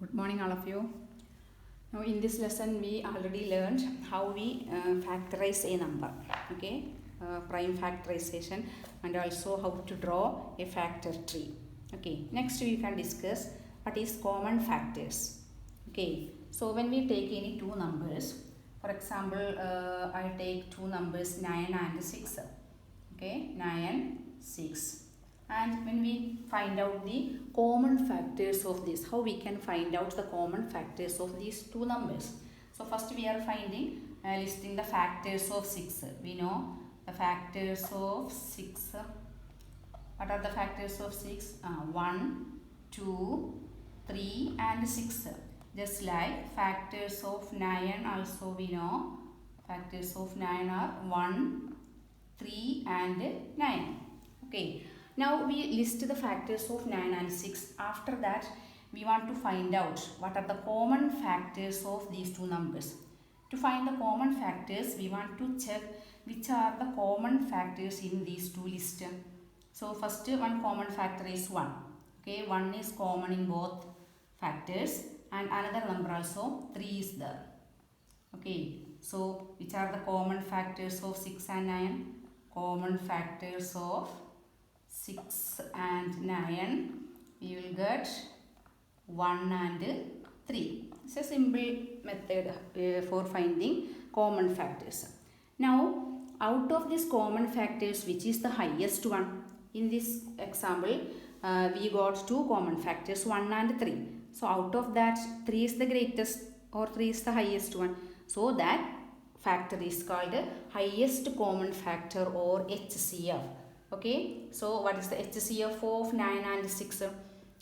Good morning all of you. Now in this lesson we already learned how we factorize a number, okay, prime factorization, and also how to draw a factor tree. Okay, next we can discuss what is common factors. Okay, so when we take any two numbers, for example, I take two numbers 9 and 6, okay, 9, 6. And when we find out the common factors of this, how we can find out the common factors of these two numbers? So first we are finding, listing the factors of 6. We know the factors of 6. What are the factors of 6? 1, 2, 3 and 6. Just like factors of 9 also we know. Factors of 9 are 1, 3 and 9. Okay. Now we list the factors of 9 and 6. After that we want to find out what are the common factors of these two numbers. To find the common factors we want to check which are the common factors in these two lists. So first one common factor is 1. Okay, 1 is common in both factors and another number also 3 is there. Okay, so which are the common factors of 6 and 9? Common factors of 6 and 9, we will get 1 and 3. It's a simple method for finding common factors. Now, out of these common factors, which is the highest one? In this example, we got two common factors, 1 and 3. So, out of that, 3 is the greatest or 3 is the highest one. So, that factor is called highest common factor or HCF. Okay, so what is the HCF of 9 and 6?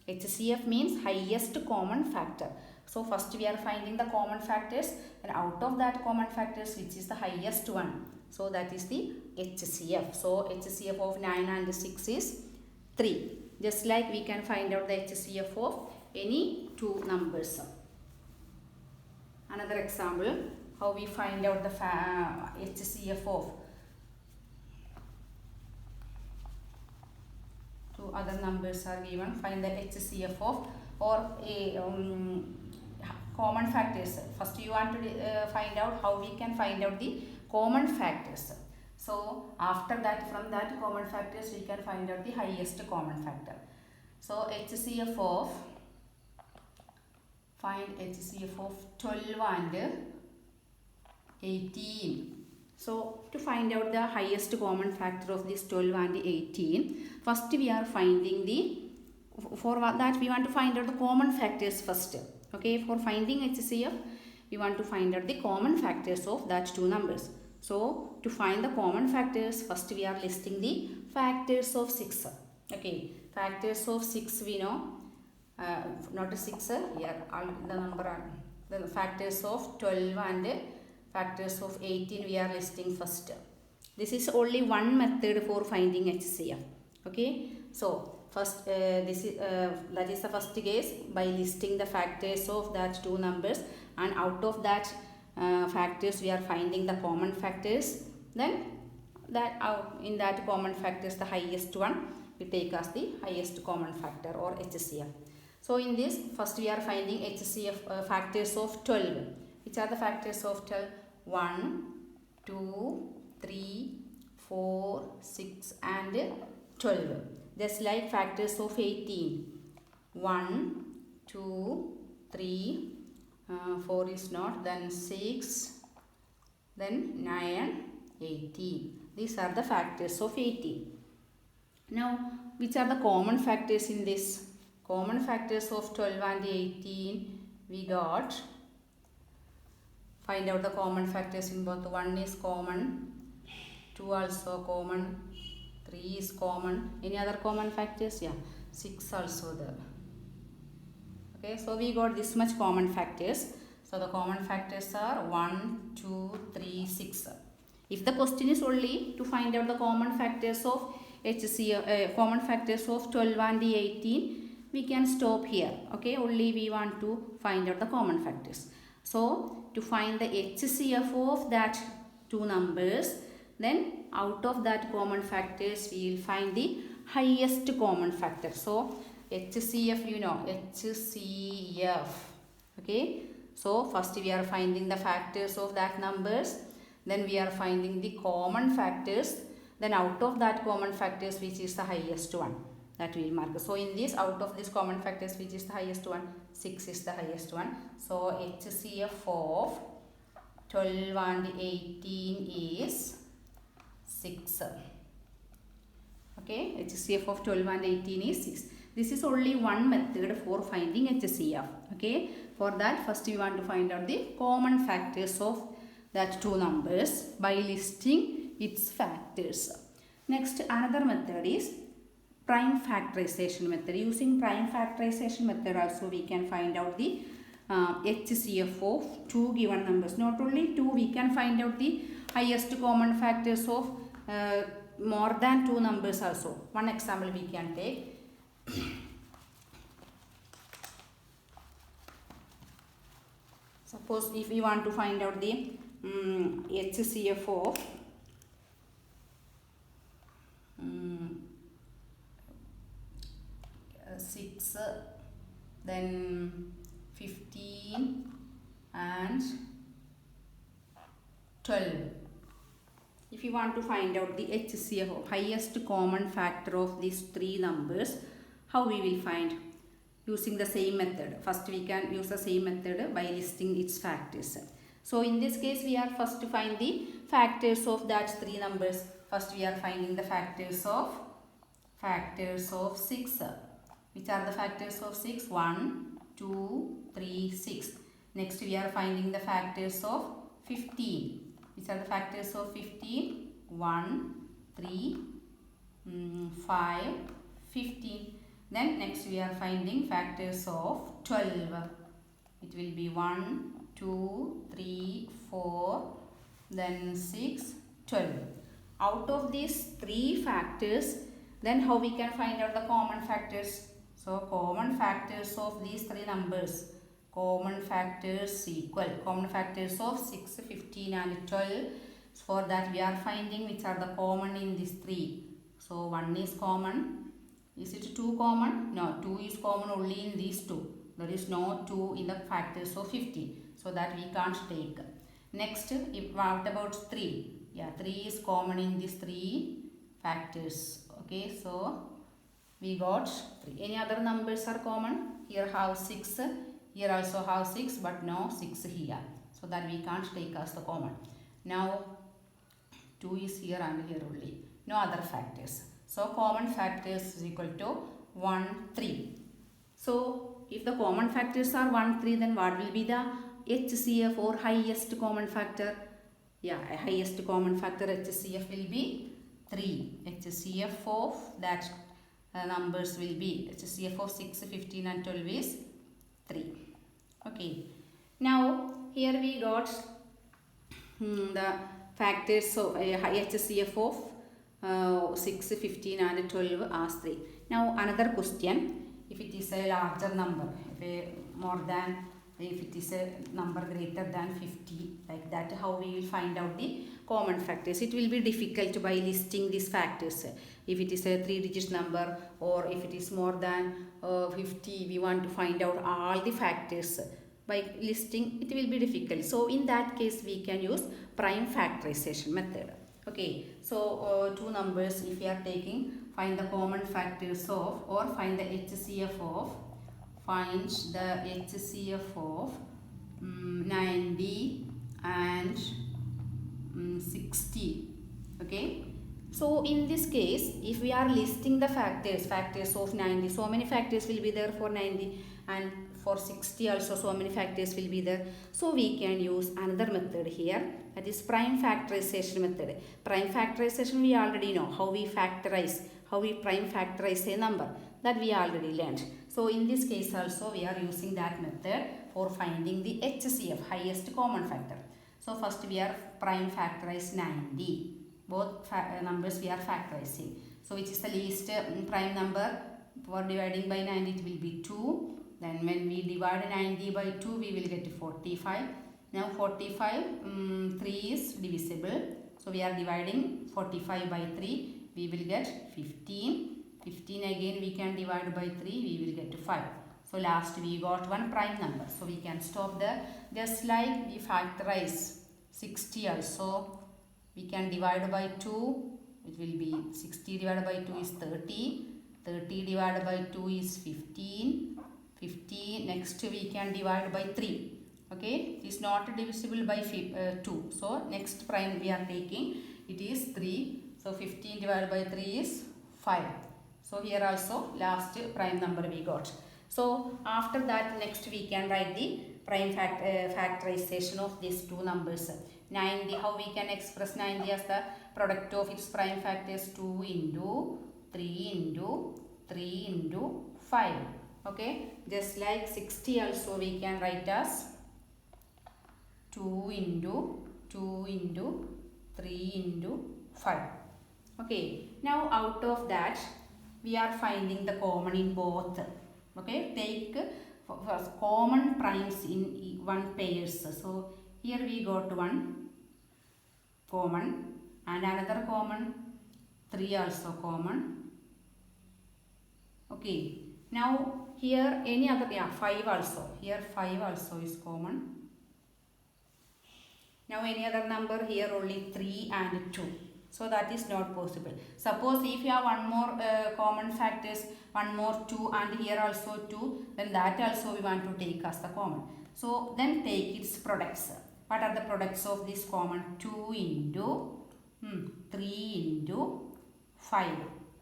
HCF means highest common factor. So first we are finding the common factors, and out of that common factors which is the highest one. So that is the HCF. So HCF of 9 and 6 is 3. Just like we can find out the HCF of any two numbers. Another example, how we find out the HCF of other numbers are given. Find the HCF of or a common factors. First you want to find out how we can find out the common factors. So after that, from that common factors we can find out the highest common factor. So HCF of, find HCF of 12 and 18. So to find out the highest common factor of this 12 and 18, first we are finding the, for that we want to find out the common factors first. Okay, for finding HCF, we want to find out the common factors of that two numbers. So to find the common factors, first we are listing the factors of 6. Okay, factors of 6 we know, not a 6 here, all the number are the factors of 12 and factors of 18 we are listing first. This is only one method for finding HCF. Okay, so first that is the first case by listing the factors of that two numbers, and out of that factors we are finding the common factors. Then that in that common factors the highest one we take as the highest common factor or HCF. So in this first we are finding HCF factors of 12. Which are the factors of 12? 1, 2, 3, 4, 6 and 12. Just like factors of 18. 1, 2, 3, 4 is not, then 6, then 9, 18. These are the factors of 18. Now, which are the common factors in this? Common factors of 12 and 18 we got. Find out the common factors in both. 1 is common, 2 also common, 3 is common. Any other common factors? Yeah, 6 also there. Okay, so we got this much common factors. So the common factors are 1, 2, 3, 6. If the question is only to find out the common factors of HCF, common factors of 12 and 18, we can stop here. Okay, only we want to find out the common factors. So to find the HCF of that two numbers, then out of that common factors we will find the highest common factor. So HCF, you know, HCF. Okay, so first we are finding the factors of that numbers, then we are finding the common factors, then out of that common factors which is the highest one, that we will mark. So in this, out of this common factors which is the highest one, 6 is the highest one. So HCF of 12 and 18 is 6. Okay, HCF of 12 and 18 is 6. This is only one method for finding HCF. Okay, for that first we want to find out the common factors of that two numbers by listing its factors. Next, another method is prime factorization method. Using prime factorization method also we can find out the HCF of two given numbers. Not only two, we can find out the highest common factors of more than two numbers also. One example we can take. Suppose if we want to find out the HCF of 6, then 15 and 12. If you want to find out the HCF, highest common factor of these three numbers, how we will find? Using the same method. First we can use the same method by listing its factors. So in this case we are first to find the factors of that three numbers. First we are finding the factors of 6. Which are the factors of 6? 1, 2, 3, 6. Next we are finding the factors of 15. Which are the factors of 15? 1, 3, 5, 15. Then next we are finding factors of 12. It will be 1, 2, 3, 4, then 6, 12. Out of these three factors, then how we can find out the common factors? So common factors of these three numbers, common factors equal, common factors of 6, 15 and 12. For that we are finding which are the common in these three. So 1 is common. Is it 2 common? No, 2 is common only in these two. There is no 2 in the factors of 50. So that we can't take. Next, what about 3? Yeah, 3 is common in these three factors. Okay, so we got 3. Any other numbers are common? Here have 6. Here also have 6, but no 6 here. So that we can't take as the common. Now 2 is here and here only. No other factors. So common factors is equal to 1, 3. So if the common factors are 1, 3, then what will be the HCF or highest common factor? Yeah, highest common factor HCF will be 3. HCF of that numbers will be HCF of 6, 15 and 12 is 3. Okay. Now here we got the factors. So HCF of 6, 15 and 12 as 3. Now another question, if it is a larger number, if it is a number greater than 50, like that, how we will find out the common factors? It will be difficult by listing these factors. If it is a 3-digit number or if it is more than 50, we want to find out all the factors. By listing, it will be difficult. So in that case, we can use prime factorization method. Okay, so two numbers if we are taking, find the common factors of, or find the HCF of, find the HCF of 90 and 60. Okay, so in this case, if we are listing the factors of 90, so many factors will be there for 90, and for 60 also so many factors will be there. So we can use another method here, that is prime factorization method. Prime factorization we already know how we factorize, how we prime factorize a number, that we already learned. So in this case also we are using that method for finding the HCF, highest common factor. So first we are prime factorize 90. Both numbers we are factorizing. So which is the least prime number? For dividing by 90 it will be 2. Then when we divide 90 by 2 we will get 45. Now 45, 3 is divisible. So we are dividing 45 by 3. We will get 15. 15 again we can divide by 3, we will get 5. So last we got one prime number. So we can stop there. Just like we factorize 60 also, we can divide by 2. It will be 60 divided by 2 is 30. 30 divided by 2 is 15. 15. Next we can divide by 3. Okay. It is not divisible by 2. So next prime we are taking. It is 3. So 15 divided by 3 is 5. So here also last prime number we got. So after that next we can write the prime factorization of these two numbers. 90, how we can express 90 as the product of its prime factors? 2 into 3 into 3 into 5. Okay, just like 60 also we can write as 2 into 2 into 3 into 5. Okay, now out of that we are finding the common in both. Okay, take first common primes in one pairs. So here we got one common and another common, 3 also common. Okay, now here any other, 5 also, here 5 also is common. Now any other number, here only 3 and 2. So that is not possible. Suppose if you have one more common factors, one more 2 and here also 2, then that also we want to take as the common. So then take its products. What are the products of this common? 2 into 3 into 5.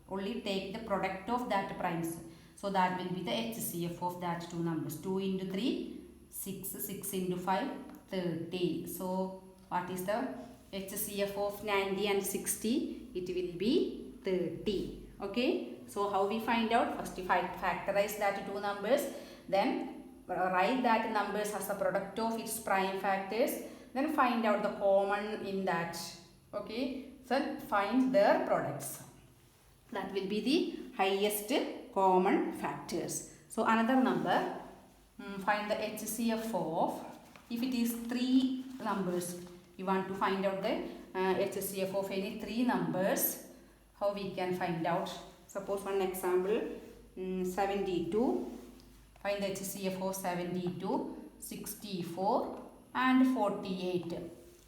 Only take the product of that primes. So that will be the HCF of that two numbers. 2 into 3, 6. 6 into 5, 30. So what is the HCF of 90 and 60? It will be 30. Okay. So how we find out? First we factorize that two numbers. Then write that numbers as a product of its prime factors. Then find out the common in that. Okay. So find their products. That will be the highest common factors. So another number, find the HCF of, if it is 3 numbers, you want to find out the HCF of any 3 numbers, how we can find out? Suppose one example, 72, find the HCF of 72, 64 and 48.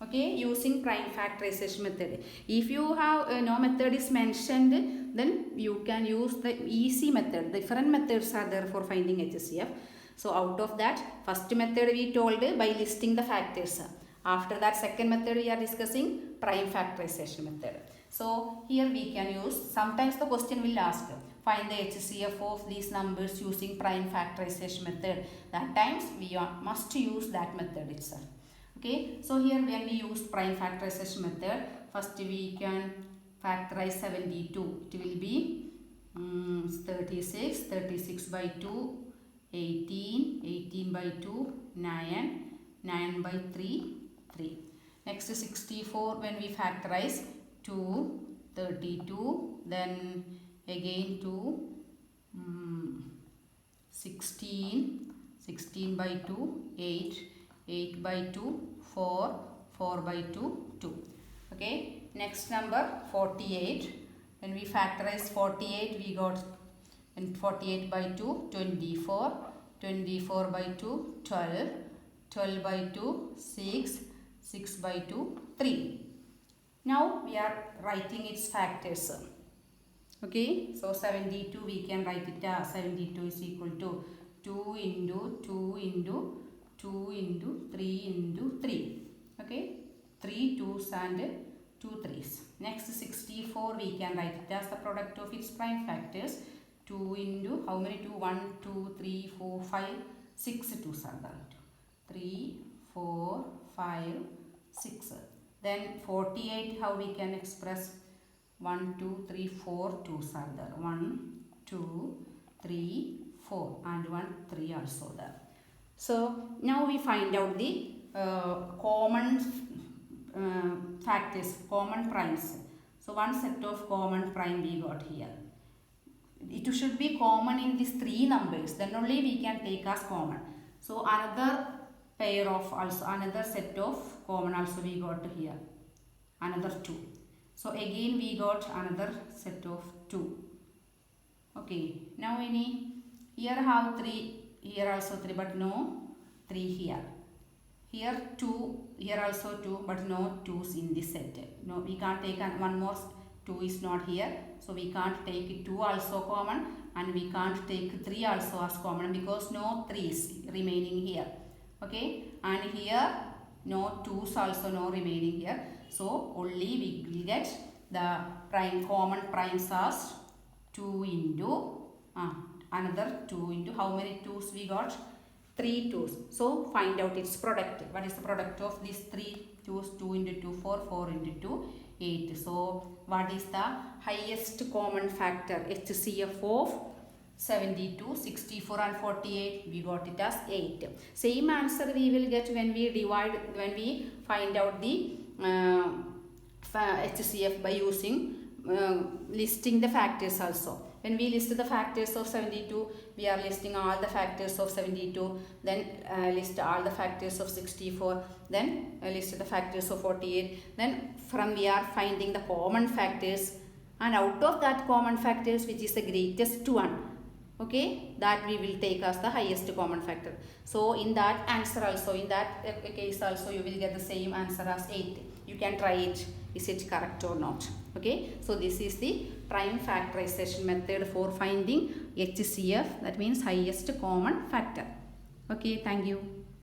Okay, using prime factorization method. If you have no method is mentioned, then you can use the easy method. Different methods are there for finding HCF. So out of that, first method we told by listing the factors. After that, second method we are discussing prime factorization method. So here we can use, sometimes the question will ask, find the HCF of these numbers using prime factorization method. That times we must use that method itself. Okay, so here when we use prime factorization method, first we can factorize 72. It will be 36, 36 by 2, 18, 18 by 2, 9, 9 by 3, 3. Next 64 when we factorize 2, 32, then again 2, 16, 16 by 2, 8, 8 by 2, 4, 4 by 2, 2. Okay, next number 48. When we factorize 48, we got 48 by 2, 24, 24 by 2, 12, 12 by 2, 6, 6 by 2, 3. Now we are writing its factors. Okay, so 72 we can write it as 72 is equal to 2 into 2 into 2 into 3 into 3. Okay, 3 2's and 2 3's. Next 64 we can write it as the product of its prime factors. 2 into how many 2? 1, 2, 3, 4, 5, 6 2's are there. 3, 4, 5, 6. Then 48 how we can express? 1, 2, 3, 4 2's are there. 1, 2, 3, 4 and 1, 3 also there. So now we find out the common factors, common primes. So one set of common prime we got here. It should be common in these 3 numbers, then only we can take as common. So another pair of also, another set of common also we got here, another 2. So again we got another set of 2. Okay, now here have 3, here also 3, but no 3 here. Here 2, here also 2, but no 2's in this set. No, we can't take one more 2 is not here. So we can't take 2 also common, and we can't take 3 also as common because no 3 is remaining here. Okay, and here no 2's also no remaining here. So only we will get the common primes as 2 into another 2 into how many 2's we got? 3 2's. So find out its product. What is the product of these 3 2's? 2 into 2 4, 4 into 2 8. So what is the highest common factor HCF of 72, 64 and 48? We got it as 8. Same answer we will get when we find out the HCF by using listing the factors also. When we list the factors of 72, we are listing all the factors of 72, then list all the factors of 64, then list the factors of 48. Then from we are finding the common factors, and out of that common factors, which is the greatest one, okay, that we will take as the highest common factor. So in that answer also, in that case also, you will get the same answer as 8. You can try it. Is it correct or not? Okay, so this is the prime factorization method for finding HCF, that means highest common factor. Okay, thank you.